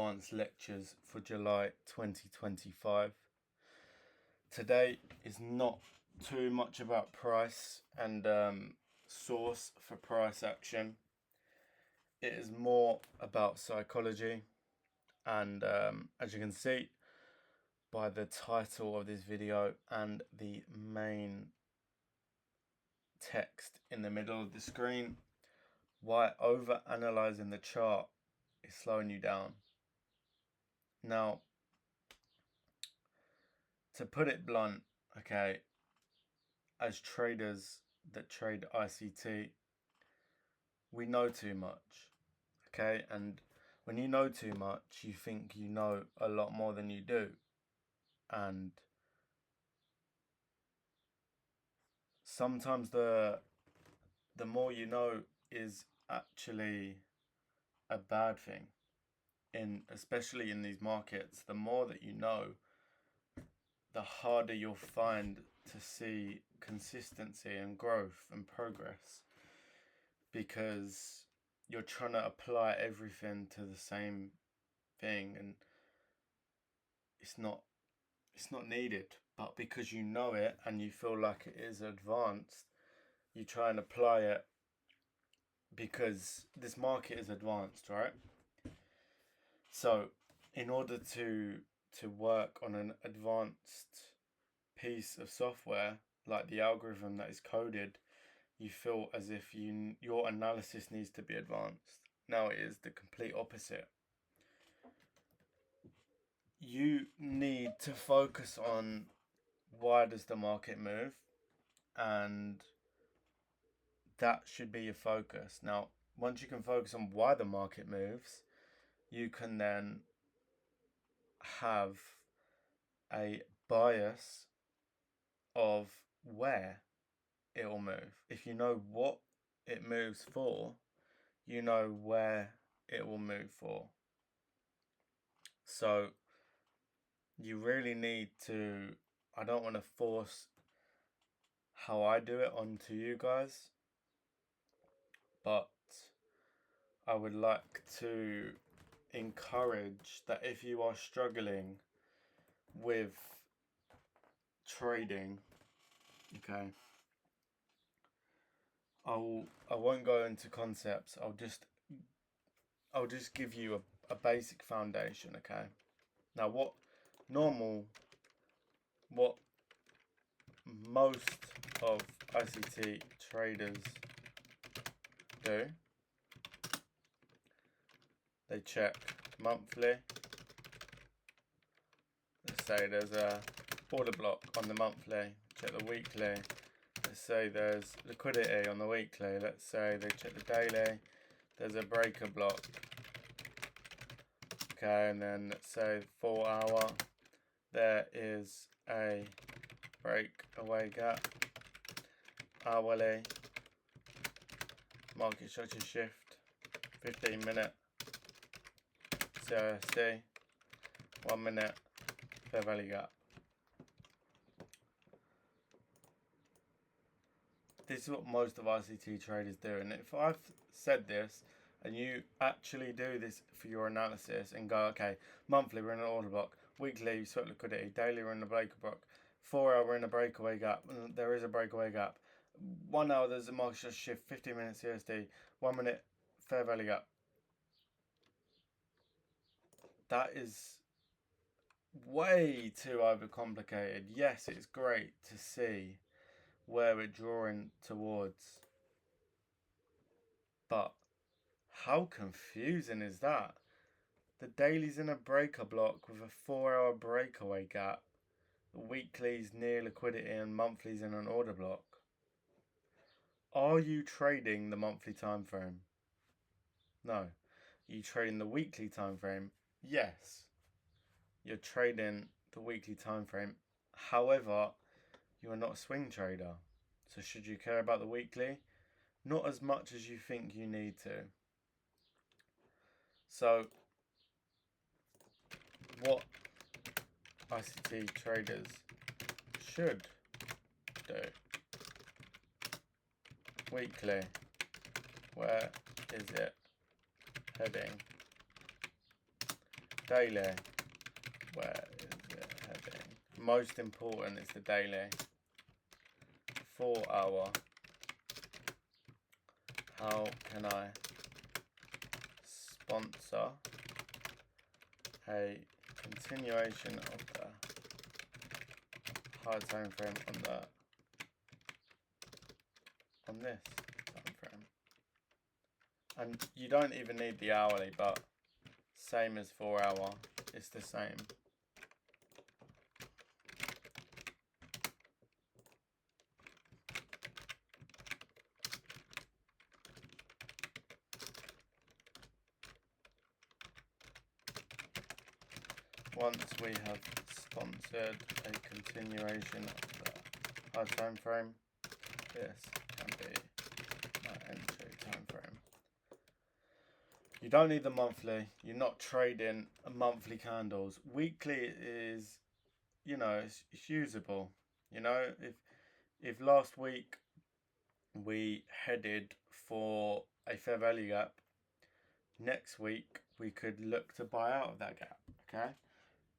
advanced lectures for July 2025. Today is not too much about price and source for price action. It is more about psychology, and as you can see by the title of this video and the main text in the middle of the screen, why overanalyzing the chart is slowing you down. Now, to put it blunt, okay, as traders that trade ICT, we know too much, okay? And when you know too much, you think you know a lot more than you do. And sometimes the more you know is actually a bad thing. Especially in these markets, the more that you know, the harder you'll find to see consistency and growth and progress, because you're trying to apply everything to the same thing, and it's not needed. But because you know it and you feel like it is advanced, you try and apply it because this market is advanced, right? So in order to work on an advanced piece of software like the algorithm that is coded, you feel as if your analysis needs to be advanced. Now it is the complete opposite. You need to focus on why does the market move, and that should be your focus. Now, once you can focus on why the market moves, you can then have a bias of where it will move. If you know what it moves for, you know where it will move for. So you really need to, I don't want to force how I do it onto you guys, but I would like to encourage that if you are struggling with trading, okay, I won't go into concepts. I'll just give you a basic foundation, okay? Now, what most of ICT traders do, they check monthly. Let's say there's a order block on the monthly, check the weekly. Let's say there's liquidity on the weekly. Let's say they check the daily, there's a breaker block. Okay, and then let's say 4 hour, there is a breakaway gap. Hourly, market structure shift, 15-minute CISD, 1 minute fair value gap. This is what most of ICT traders do, and if I've said this and you actually do this for your analysis and go, okay, monthly we're in an order block, weekly sweat liquidity, daily we're in a breaker block, 4 hour we're in a breakaway gap, and there is a breakaway gap, 1 hour there's a market shift, 15-minute CSD, 1 minute fair value gap. That is way too overcomplicated. Yes, it's great to see where we're drawing towards, but how confusing is that? The daily's in a breaker block with a 4 hour breakaway gap, the weekly's near liquidity, and monthly's in an order block. Are you trading the monthly time frame? No. Are you trading the weekly time frame? Yes. You're trading the weekly time frame. However, you are not a swing trader. So should you care about the weekly? Not as much as you think you need to. So what ICT traders should do: weekly, where is it heading? Daily. Where is it heading? Most important is the daily. 4 hour. How can I sponsor a continuation of the high time frame on this time frame? And you don't even need the hourly, but same as 4 hour, it's the same. Once we have sponsored a continuation of the high time frame, this can be my entry time frame. You don't need the monthly. You're not trading monthly candles. Weekly is, it's usable. If last week we headed for a fair value gap, next week we could look to buy out of that gap. Okay.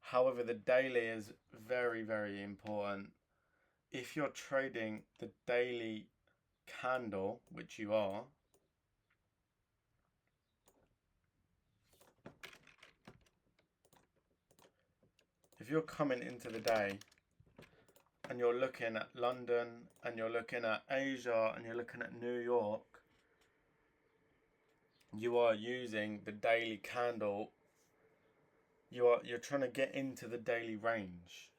However, the daily is very, very important. If you're trading the daily candle, which you are, if you're coming into the day and you're looking at London and you're looking at Asia and you're looking at New York, you are using the daily candle. You're trying to get into the daily range.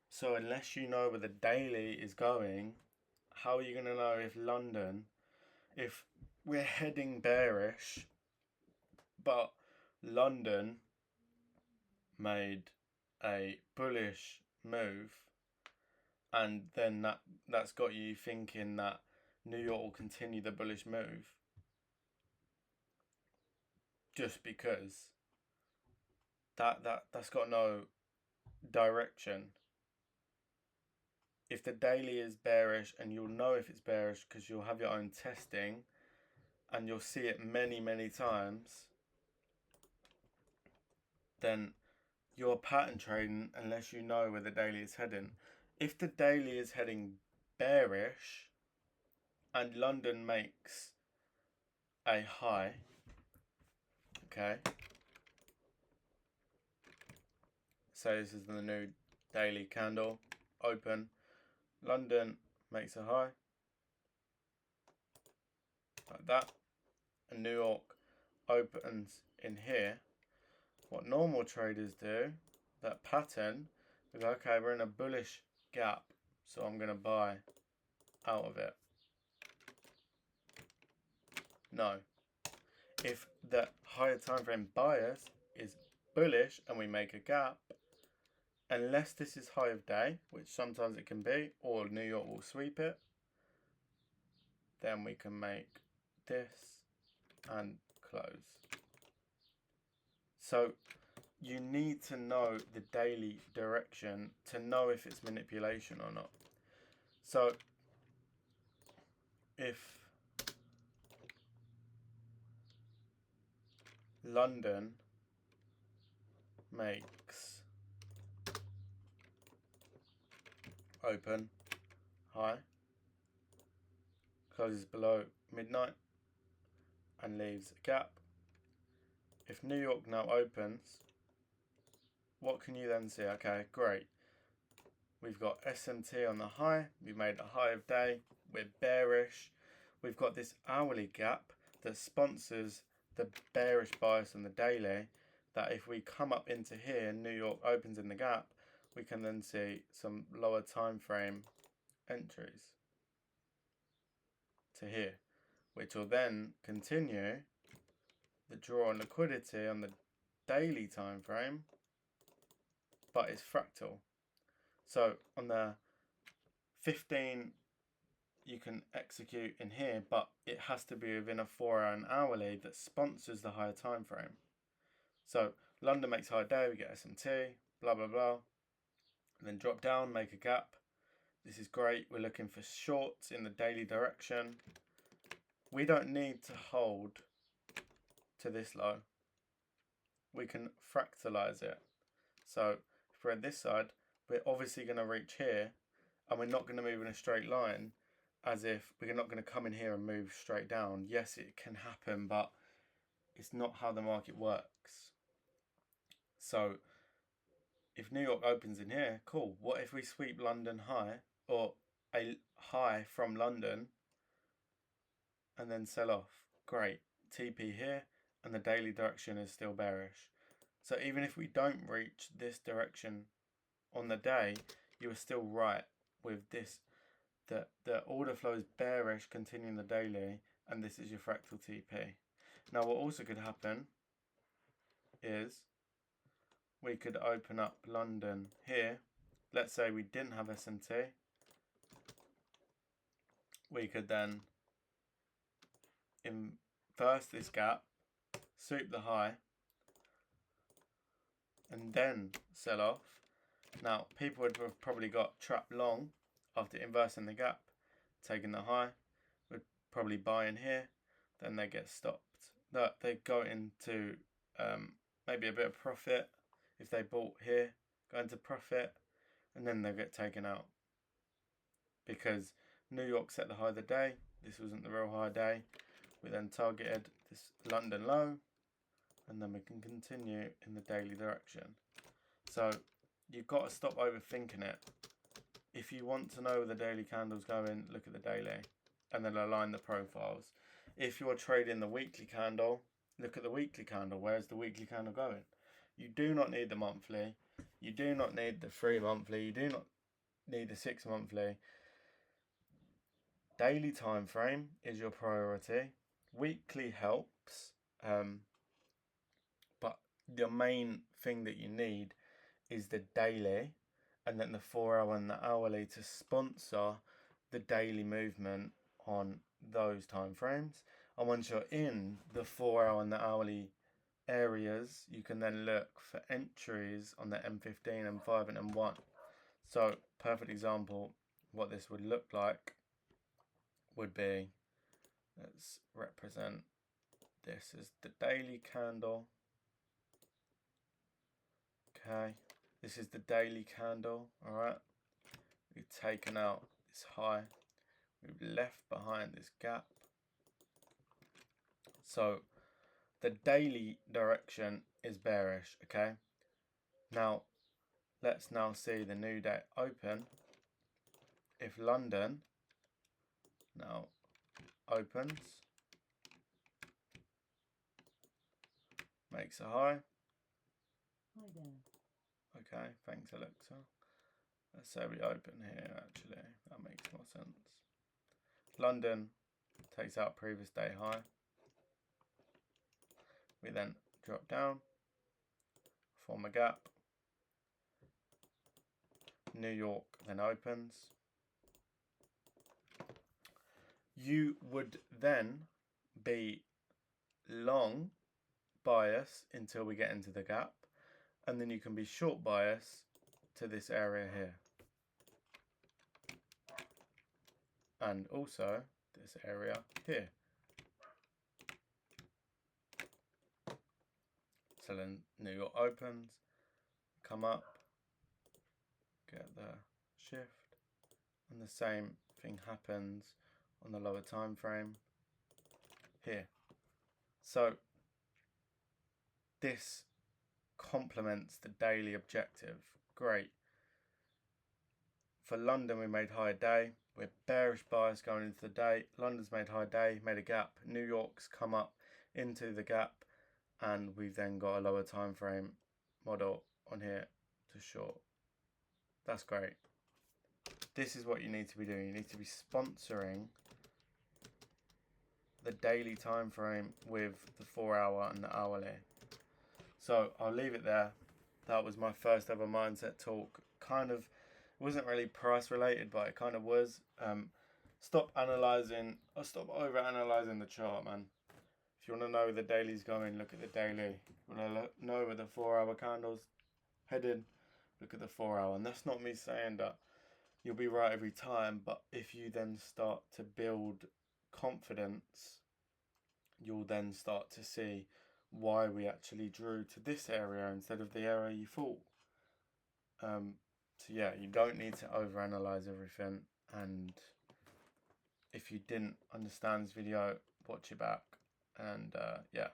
So unless you know where the daily is going, how are you going to know if we're heading bearish, but London made a bullish move, and then that's got you thinking that New York will continue the bullish move just because that's got no direction. If the daily is bearish, and you'll know if it's bearish because you'll have your own testing and you'll see it many, many times, then you're pattern trading unless you know where the daily is heading. If the daily is heading bearish and London makes a high, okay, so this is the new daily candle, open, London makes a high, like that, and New York opens in here. What normal traders do, that pattern, they go, okay, we're in a bullish gap, so I'm going to buy out of it. No. If the higher time frame bias is bullish and we make a gap, unless this is high of day, which sometimes it can be, or New York will sweep it, then we can make this and close. So you need to know the daily direction to know if it's manipulation or not. So if London makes open high, closes below midnight and leaves a gap, if New York now opens, what can you then see? Okay, great. We've got SMT on the high. We've made a high of day. We're bearish. We've got this hourly gap that sponsors the bearish bias on the daily, that if we come up into here, New York opens in the gap, we can then see some lower time frame entries to here, which will then continue the draw on liquidity on the daily time frame, but it's fractal. So on the 15 you can execute in here, but it has to be within a 4 hour and hourly that sponsors the higher time frame. So London makes high day, we get SMT, blah blah blah, and then drop down, make a gap. This is great. We're looking for shorts in the daily direction. We don't need to hold to this low. we can fractalize it. So if we're at this side, we're obviously going to reach here, and we're not going to move in a straight line, as if we're not going to come in here and move straight down. Yes, it can happen, but it's not how the market works. So if New York opens in here, cool. What if we sweep London high, or a high from London, and then sell off? Great. TP here, and the daily direction is still bearish. So even if we don't reach this direction on the day, you are still right with this. The order flow is bearish, continuing the daily, and this is your fractal TP. Now what also could happen is we could open up London here. Let's say we didn't have S&T. We could then inverse this gap, sweep the high, and then sell off. Now people would have probably got trapped long after inversing the gap, taking the high, would probably buy in here, then they get stopped. They go into maybe a bit of profit. If they bought here, go into profit, and then they'll get taken out. Because New York set the high of the day, this wasn't the real high day. We then targeted this London low, and then we can continue in the daily direction. So you've got to stop overthinking it. If you want to know where the daily candle's going, look at the daily and then align the profiles. If you're trading the weekly candle, look at the weekly candle. Where's the weekly candle going? You do not need the monthly. You do not need the 3 monthly. You do not need the 6 monthly. Daily time frame is your priority. Weekly helps, but the main thing that you need is the daily, and then the 4 hour and the hourly to sponsor the daily movement on those time frames. And once you're in the 4 hour and the hourly areas, you can then look for entries on the M15, M5 and M1. So perfect example, what this would look like would be, let's represent this as the daily candle. Okay, this is the daily candle. All right, we've taken out this high, we've left behind this gap. So the daily direction is bearish. Okay, now let's now see the new day open. If London now opens, makes a high. Hi there. Okay, thanks Alexa. Let's say we open here actually, that makes more sense. London takes out previous day high. We then drop down, form a gap. New York then opens. You would then be long bias until we get into the gap, and then you can be short bias to this area here, and also this area here. So then New York opens, come up, get the shift, and the same thing happens on the lower time frame here. So this complements the daily objective. Great. For London, we made high day. We're bearish bias going into the day. London's made high day, made a gap. New York's come up into the gap, and we've then got a lower time frame model on here to short. That's great. This is what you need to be doing. You need to be sponsoring the daily time frame with the 4 hour and the hourly. So I'll leave it there. That was my first ever mindset talk. Kind of, it wasn't really price related, but it kind of was. Stop analyzing, or stop over analyzing the chart, man. If you want to know where the daily's going, look at the daily. You want to know where the 4 hour candle's headed, look at the 4 hour. And that's not me saying that you'll be right every time, but if you then start to build confidence, you'll then start to see why we actually drew to this area instead of the area you thought. So yeah, you don't need to overanalyze everything, and if you didn't understand this video, watch it back, and yeah.